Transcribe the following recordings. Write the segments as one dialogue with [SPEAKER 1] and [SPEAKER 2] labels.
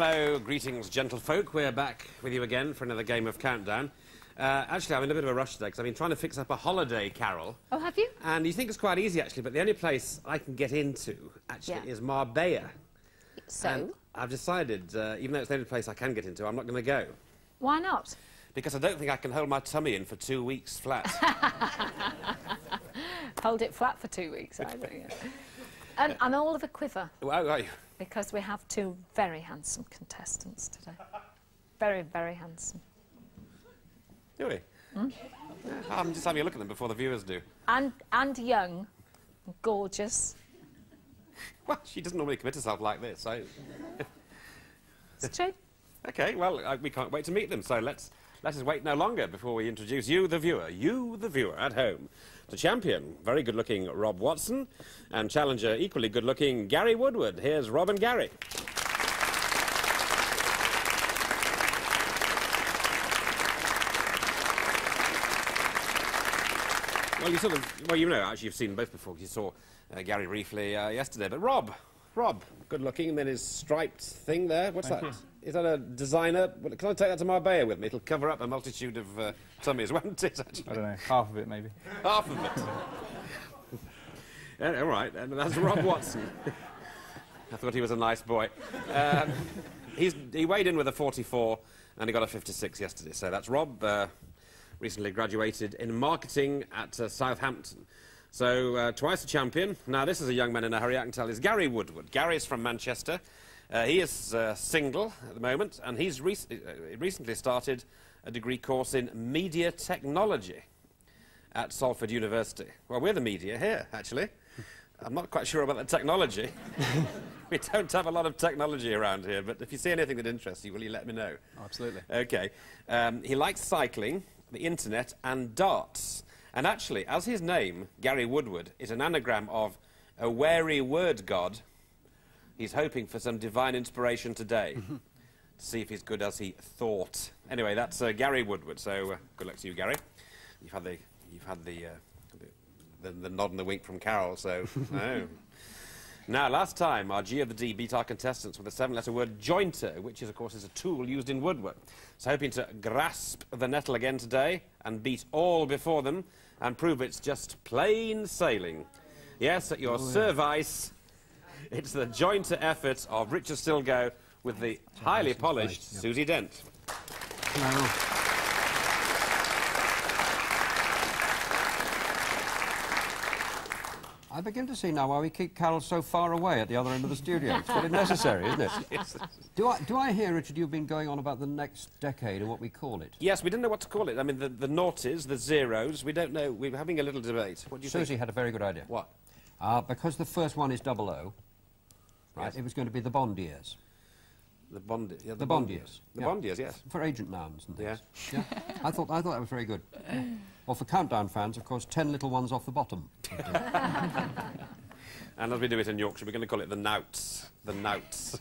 [SPEAKER 1] Hello, greetings, gentlefolk. We're back with you again for another game of Countdown. Actually, I'm in a bit of a rush today because I've been trying to fix up a holiday carol.
[SPEAKER 2] Oh, have you?
[SPEAKER 1] And you think it's quite easy, actually, but the only place I can get into, actually, is Marbella.
[SPEAKER 2] So?
[SPEAKER 1] And I've decided, even though it's the only place I can get into, I'm not going to go.
[SPEAKER 2] Why not?
[SPEAKER 1] Because I don't think I can hold my tummy in for 2 weeks flat.
[SPEAKER 2] Hold it flat for 2 weeks, I think. I'm all of a quiver.
[SPEAKER 1] Oh, are you?
[SPEAKER 2] Because we have two very handsome contestants today. Very, very handsome.
[SPEAKER 1] Do we?
[SPEAKER 2] Mm?
[SPEAKER 1] I'm just having a look at them before the viewers do.
[SPEAKER 2] And young, and gorgeous.
[SPEAKER 1] Well, she doesn't normally commit herself like this, so...
[SPEAKER 2] It's true.
[SPEAKER 1] OK, well, we can't wait to meet them, so let us wait no longer before we introduce you, the viewer at home, to champion, very good-looking Rob Watson, and challenger, equally good-looking Gary Woodward. Here's Rob and Gary. Well, you know, actually, you've seen them both before. You saw Gary briefly yesterday, but Rob, good-looking, and then his striped thing there. What's that? Is that a designer? Well, can I take that to Marbella with me? It'll cover up a multitude of tummies, won't it, actually?
[SPEAKER 3] I don't know, half of it, maybe.
[SPEAKER 1] Half of it. Yeah, all right, and that's Rob Watson. I thought he was a nice boy. He weighed in with a 44, and he got a 56 yesterday, so that's Rob. Recently graduated in marketing at Southampton. So, twice a champion. Now, this is a young man in a hurry, I can tell. Is Gary Woodward. Gary's from Manchester. He is single at the moment, and he's recently started a degree course in media technology at Salford University. Well, we're the media here, actually. I'm not quite sure about the technology. We don't have a lot of technology around here, but if you see anything that interests you, will you let me know?
[SPEAKER 3] Oh, absolutely.
[SPEAKER 1] OK. He likes cycling, the internet, and darts. And actually, as his name, Gary Woodward, is an anagram of a wary word god, he's hoping for some divine inspiration today to see if he's good as he thought. Anyway, that's Gary Woodward, so good luck to you, Gary. You've had the nod and the wink from Carol, so... Oh. Now, last time, our G of the D beat our contestants with a 7-letter word jointer, which, of course, is a tool used in woodwork. So hoping to grasp the nettle again today and beat all before them and prove it's just plain sailing. Yes, at your service, it's the jointer effort of Richard Stilgoe with the highly polished Suzie Dent.
[SPEAKER 4] Hello. I begin to see now why we keep Carol so far away at the other end of the studio. It's really necessary, isn't it?
[SPEAKER 1] Yes.
[SPEAKER 4] Do I hear, Richard, you've been going on about the next decade, or what we call it?
[SPEAKER 1] Yes, we didn't know what to call it. I mean, the noughties, the zeros, we don't know. We're having a little debate. What do you think?
[SPEAKER 4] Suzie had a very good idea.
[SPEAKER 1] What?
[SPEAKER 4] Because the first one is 00, right,
[SPEAKER 1] yes.
[SPEAKER 4] It was going to be the Bond years.
[SPEAKER 1] The Bond years.
[SPEAKER 4] The Bond years.
[SPEAKER 1] The Bond years, yes.
[SPEAKER 4] For agent nouns and things.
[SPEAKER 1] Yeah.
[SPEAKER 4] Yeah. I thought that was very good. Well, for Countdown fans, of course, 10 little ones off the bottom.
[SPEAKER 1] And as we do it in Yorkshire, we're going to call it the nouts. The nouts.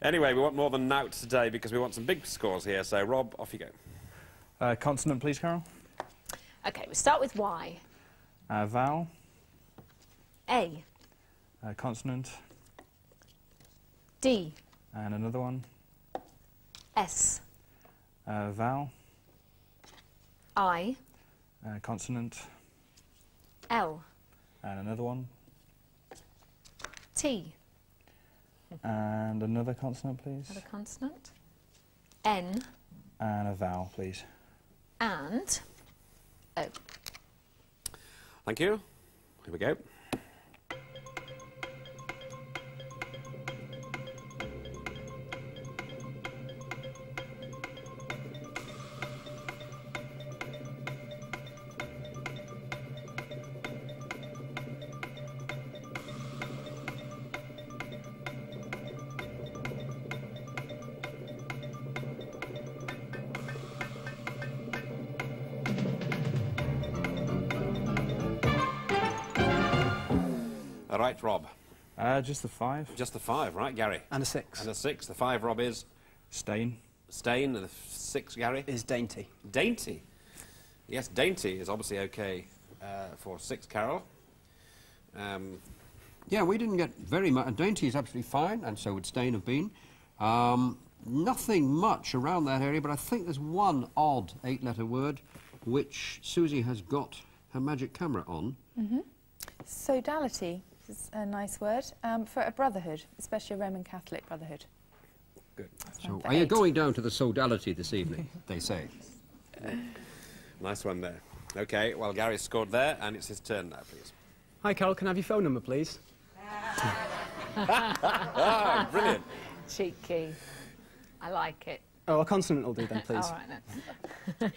[SPEAKER 1] Anyway, we want more than nouts today because we want some big scores here. So, Rob, off you go.
[SPEAKER 3] Consonant, please, Carol.
[SPEAKER 2] OK, we'll start with Y.
[SPEAKER 3] Vowel.
[SPEAKER 2] A.
[SPEAKER 3] Consonant.
[SPEAKER 2] D.
[SPEAKER 3] And another one.
[SPEAKER 2] S.
[SPEAKER 3] Vowel.
[SPEAKER 2] I.
[SPEAKER 3] Consonant.
[SPEAKER 2] L.
[SPEAKER 3] And another one.
[SPEAKER 2] T.
[SPEAKER 3] And another consonant, please.
[SPEAKER 2] Another consonant. N.
[SPEAKER 3] And a vowel, please.
[SPEAKER 2] And O.
[SPEAKER 1] Thank you. Here we go. All right, Rob.
[SPEAKER 3] Just the 5.
[SPEAKER 1] Just the 5, right, Gary?
[SPEAKER 5] And a 6.
[SPEAKER 1] And a 6. The 5, Rob, is?
[SPEAKER 3] Stain.
[SPEAKER 1] Stain. And the 6, Gary?
[SPEAKER 5] Is dainty.
[SPEAKER 1] Dainty. Yes, dainty is obviously OK for 6, Carol.
[SPEAKER 4] Yeah, we didn't get very much. Dainty is absolutely fine, and so would Stain have been. Nothing much around that area, but I think there's one odd 8-letter word which Suzie has got her magic camera on.
[SPEAKER 5] Sodality is a nice word for a brotherhood, especially a Roman Catholic brotherhood.
[SPEAKER 1] Good.
[SPEAKER 4] So, are you going down to the sodality this evening, they say?
[SPEAKER 1] Nice one there. OK, well, Gary's scored there, and it's his turn now, please.
[SPEAKER 6] Hi, Carol, can I have your phone number, please?
[SPEAKER 1] Ah, brilliant.
[SPEAKER 2] Cheeky. I like it.
[SPEAKER 6] Oh, a consonant will do then, please.
[SPEAKER 2] All right, then.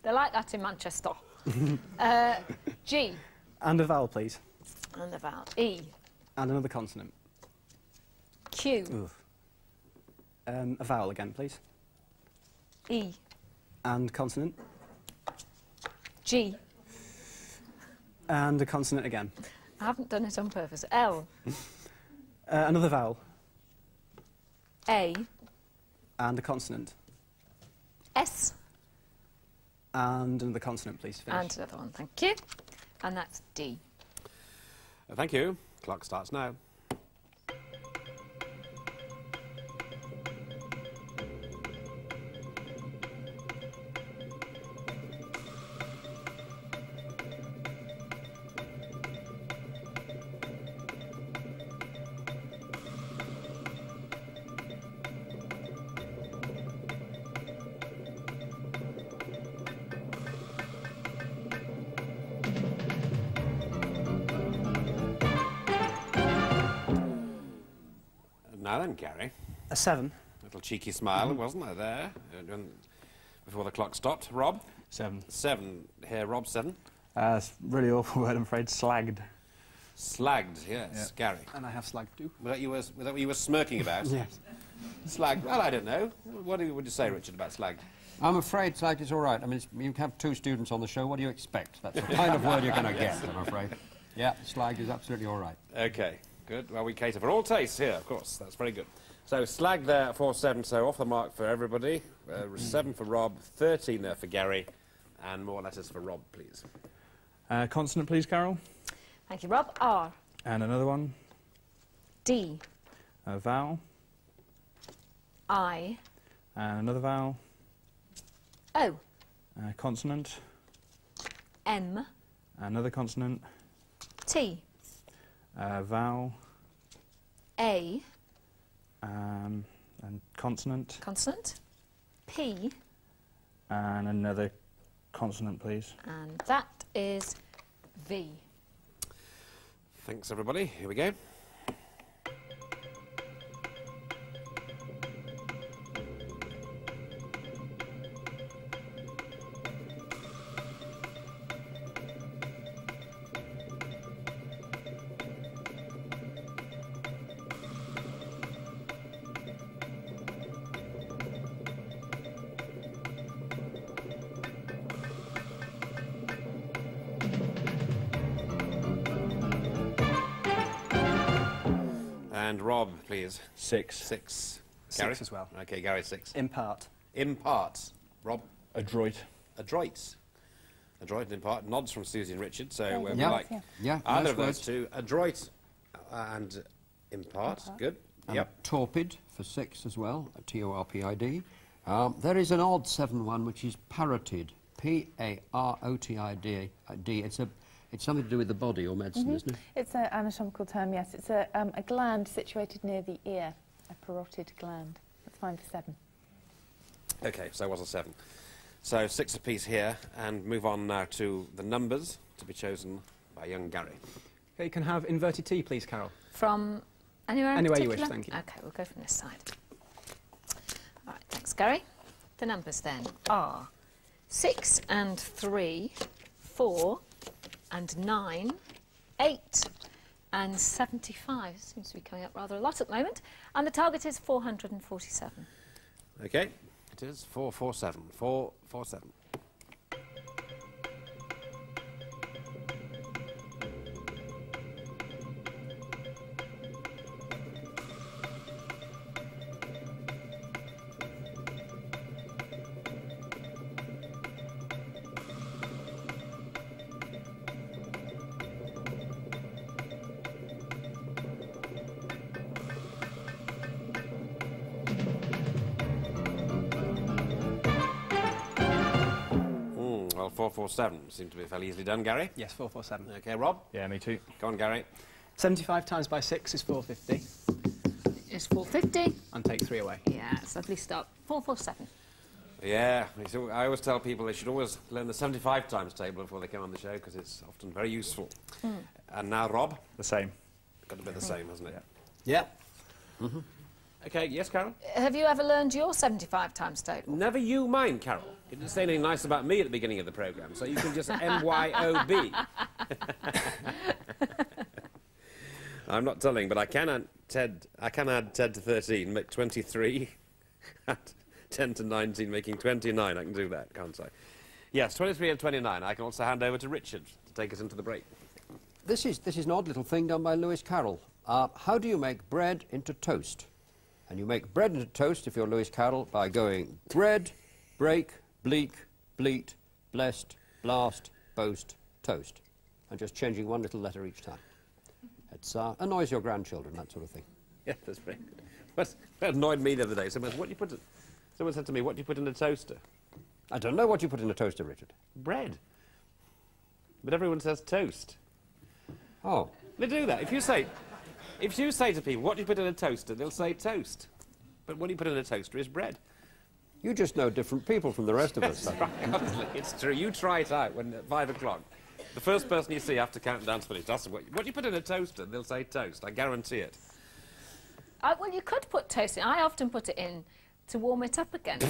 [SPEAKER 2] They're like that in Manchester. G.
[SPEAKER 6] And a vowel, please.
[SPEAKER 2] And a vowel. E.
[SPEAKER 6] And another consonant.
[SPEAKER 2] Q.
[SPEAKER 6] A vowel again, please.
[SPEAKER 2] E.
[SPEAKER 6] And consonant.
[SPEAKER 2] G.
[SPEAKER 6] And a consonant again.
[SPEAKER 2] I haven't done it on purpose. L.
[SPEAKER 6] Another vowel.
[SPEAKER 2] A.
[SPEAKER 6] And a consonant.
[SPEAKER 2] S.
[SPEAKER 6] And another consonant, please. Finish.
[SPEAKER 2] And another one, thank you. And that's D.
[SPEAKER 1] Thank you. Clock starts now. Now then, Gary.
[SPEAKER 6] A 7.
[SPEAKER 1] Little cheeky smile, wasn't there, before the clock stopped. Rob?
[SPEAKER 3] 7.
[SPEAKER 1] 7. Here, Rob, 7.
[SPEAKER 3] It's a really awful word, I'm afraid. Slagged.
[SPEAKER 1] Slagged, yes. Gary?
[SPEAKER 6] And I have slag too.
[SPEAKER 1] Was that what you were smirking about?
[SPEAKER 6] Yes.
[SPEAKER 1] Slagged? Well, I don't know. What would you say, Richard, about slagged?
[SPEAKER 4] I'm afraid slagged is all right. I mean, you have 2 students on the show. What do you expect? That's the kind of word you're going to get, I'm afraid. Yeah, slagged is absolutely all right.
[SPEAKER 1] OK, good. Well, we cater for all tastes here, of course. That's very good. So, slagged there for 7, so off the mark for everybody. 7 for Rob, 13 there for Gary, and more letters for Rob, please.
[SPEAKER 3] Consonant, please, Carol.
[SPEAKER 2] Thank you, Rob. R.
[SPEAKER 3] And another one.
[SPEAKER 2] D.
[SPEAKER 3] A vowel.
[SPEAKER 2] I.
[SPEAKER 3] And another vowel.
[SPEAKER 2] O.
[SPEAKER 3] Consonant.
[SPEAKER 2] M.
[SPEAKER 3] Another consonant.
[SPEAKER 2] T.
[SPEAKER 3] Vowel.
[SPEAKER 2] A.
[SPEAKER 3] And consonant.
[SPEAKER 2] Consonant. P.
[SPEAKER 3] And another consonant, please.
[SPEAKER 2] And that is V.
[SPEAKER 1] Thanks, everybody. Here we go. And Rob, please.
[SPEAKER 3] 6.
[SPEAKER 1] 6.
[SPEAKER 6] 6
[SPEAKER 1] Gary?
[SPEAKER 6] as well.
[SPEAKER 1] OK, Gary, 6.
[SPEAKER 6] Impart.
[SPEAKER 1] Impart. Rob?
[SPEAKER 3] Adroit.
[SPEAKER 1] Adroit. Adroit and impart. Nods from Suzie and Richard, so we
[SPEAKER 4] Yeah.
[SPEAKER 1] like
[SPEAKER 4] Yeah,
[SPEAKER 1] either
[SPEAKER 4] nice
[SPEAKER 1] of those
[SPEAKER 4] words.
[SPEAKER 1] two. Adroit and impart. Good.
[SPEAKER 4] And
[SPEAKER 1] Yep.
[SPEAKER 4] Torpid for 6 as well, T-O-R-P-I-D. There is an odd 7 one which is parotid, P-A-R-O-T-I-D. It's something to do with the body or medicine, isn't it?
[SPEAKER 5] It's an anatomical term, yes. It's a gland situated near the ear, a parotid gland. That's fine for 7.
[SPEAKER 1] OK, so it was a 7. So 6 apiece here, and move on now to the numbers to be chosen by young Gary.
[SPEAKER 6] Okay, you can have inverted T, please, Carol.
[SPEAKER 2] From anywhere in
[SPEAKER 6] Anywhere you
[SPEAKER 2] particular?
[SPEAKER 6] wish, thank you.
[SPEAKER 2] OK, we'll go from this side. All right, thanks, Gary. The numbers then are 6 and 3, 4 and 9, 8 and 75. Seems to be coming up rather a lot at the moment. And the target is 447.
[SPEAKER 1] OK, it is 447. 447. Well, 447 seemed to be fairly easily done, Gary.
[SPEAKER 6] Yes, 447.
[SPEAKER 1] OK, Rob?
[SPEAKER 3] Yeah, me too.
[SPEAKER 1] Go on, Gary.
[SPEAKER 6] 75 times by 6 is 450.
[SPEAKER 2] It's 450.
[SPEAKER 6] And take 3 away.
[SPEAKER 2] Yeah, it's a lovely start. 447.
[SPEAKER 1] Yeah, so I always tell people they should always learn the 75 times table before they come on the show, because it's often very useful. And now, Rob?
[SPEAKER 3] The same.
[SPEAKER 1] Got to be the same, hasn't it?
[SPEAKER 4] Yeah.
[SPEAKER 1] OK, yes, Carol?
[SPEAKER 2] Have you ever learned your 75 times table?
[SPEAKER 1] Never you mind, Carol. You didn't say anything nice about me at the beginning of the programme, so you can just MYOB. I'm not telling, but I can add Ted to 13, make 23. Add 10 to 19, making 29. I can do that, can't I? Yes, 23 and 29. I can also hand over to Richard to take us into the break.
[SPEAKER 4] This is an odd little thing done by Lewis Carroll. How do you make bread into toast? And you make bread into toast, if you're Lewis Carroll, by going bread, break, bleak, bleat, blessed, blast, boast, toast. And just changing one little letter each time. It annoys your grandchildren, that sort of thing.
[SPEAKER 1] Yeah, that's very good. But that annoyed me the other day. Someone said to me, what do you put in a toaster?
[SPEAKER 4] I don't know what you put in a toaster, Richard.
[SPEAKER 1] Bread. But everyone says toast.
[SPEAKER 4] Oh.
[SPEAKER 1] They do that. If you say to people, what do you put in a toaster, they'll say toast. But what do you put in a toaster is bread.
[SPEAKER 4] You just know different people from the rest of us.
[SPEAKER 1] That's right, honestly, it's true. You try it out when at 5 o'clock. The first person you see after countdown down's finished, ask them, what do you put in a toaster? They'll say toast. I guarantee it.
[SPEAKER 2] Well, you could put toast in. I often put it in to warm it up again.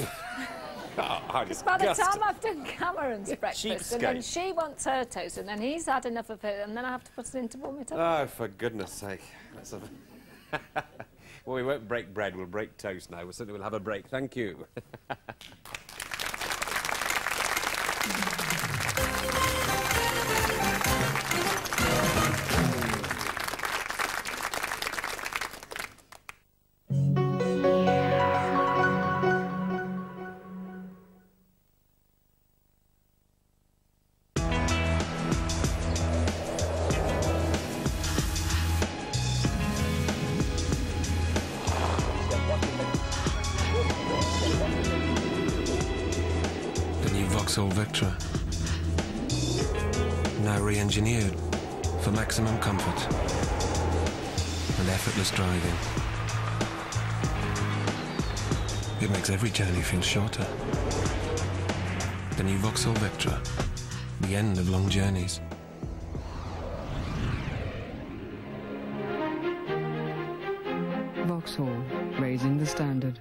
[SPEAKER 2] Because by the time I've done Cameron's breakfast, and then she wants her toast, and then he's had enough of it, and then I have to put it in to warm it up.
[SPEAKER 1] Oh, for goodness sake. Let's have a... Well, we won't break bread, we'll break toast now. We certainly will have a break. Thank you.
[SPEAKER 7] Vectra, now re-engineered for maximum comfort and effortless driving. It makes every journey feel shorter. The new Vauxhall Vectra, the end of long journeys.
[SPEAKER 8] Vauxhall, raising the standard.